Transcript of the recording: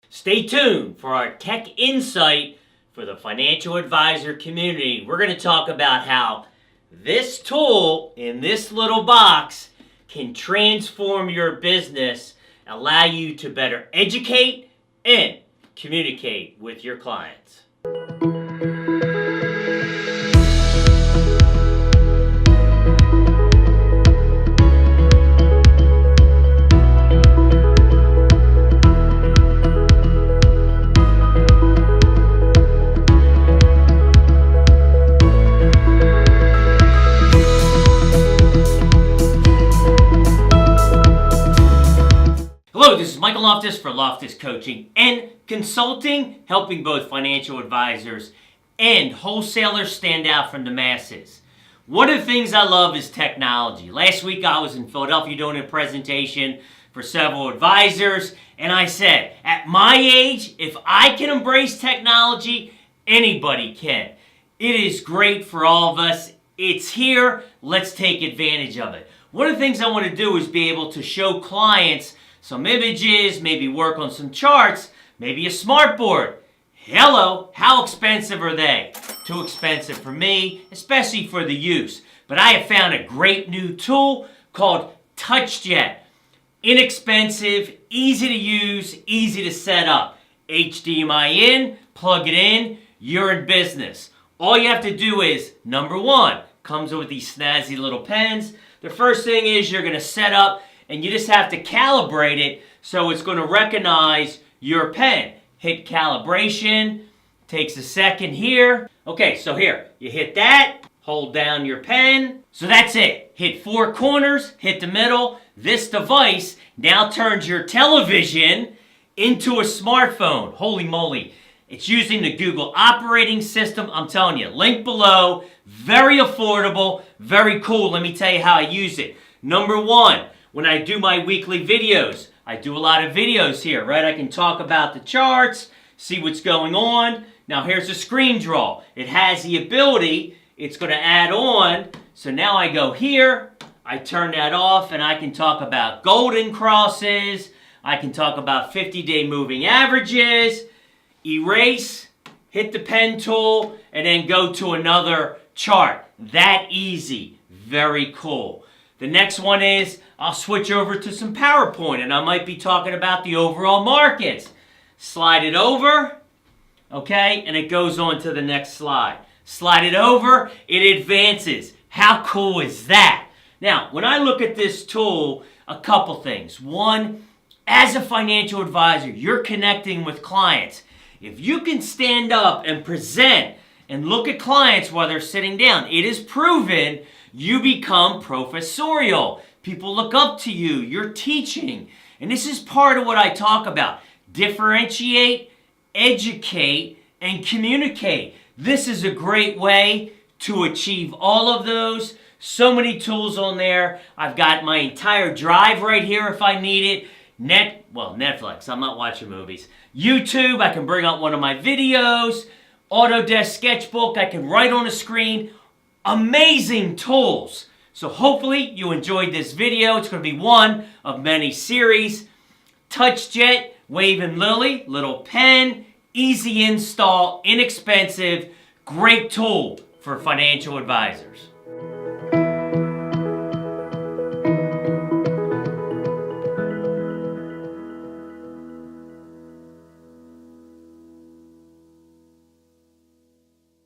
Stay tuned for our tech insight for the financial advisor community. We're going to talk about how this tool in this little box can transform your business, allow you to better educate and communicate with your clients. Hello, this is Michael Loftus for Loftus Coaching and Consulting, helping both financial advisors and wholesalers stand out from the masses. One of the things I love is technology. Last week I was in Philadelphia doing a presentation for several advisors, and I said, at my age, if I can embrace technology, anybody can. It is great for all of us. It's here. Let's take advantage of it. One of the things I want to do is be able to show clients some images, maybe work on some charts, maybe a smartboard. Hello, how expensive are they? Too expensive for me, especially for the use. But I have found a great new tool called TouchJet. Inexpensive, easy to use, easy to set up. HDMI in, plug it in, you're in business. All you have to do is, number one, comes with these snazzy little pens. The first thing is you're going to set up and you just have to calibrate it so it's going to recognize your pen. Hit calibration, takes a second here. Okay, so here, you hit that, hold down your pen. So that's it. Hit four corners, hit the middle. This device now turns your television into a smartphone. Holy moly. It's using the Google operating system. I'm telling you, link below. Very affordable, very cool. Let me tell you how I use it. Number one, when I do my weekly videos, I do a lot of videos here, right? I can talk about the charts, see what's going on. Now here's a screen draw. It has the ability, it's going to add on. So now I go here, I turn that off, and I can talk about golden crosses. I can talk about 50-day moving averages, erase, hit the pen tool, and then go to another chart. That easy. Very cool. The next one is I'll switch over to some PowerPoint and I might be talking about the overall markets. Slide it over, okay, and it goes on to the next slide. Slide it over, it advances. How cool is that? Now, when I look at this tool, a couple things. One, as a financial advisor, you're connecting with clients. If you can stand up and present and look at clients while they're sitting down, it is proven you become professorial. People look up to you. You're teaching. And this is part of what I talk about. Differentiate, educate, and communicate. This is a great way to achieve all of those. So many tools on there. I've got my entire drive right here if I need it. Netflix. I'm not watching movies. YouTube. I can bring up one of my videos. Autodesk Sketchbook. I can write on a screen. Amazing tools. So hopefully you enjoyed this video. It's going to be one of many series. TouchJet, Wave and Lily, little pen, easy install, inexpensive, great tool for financial advisors.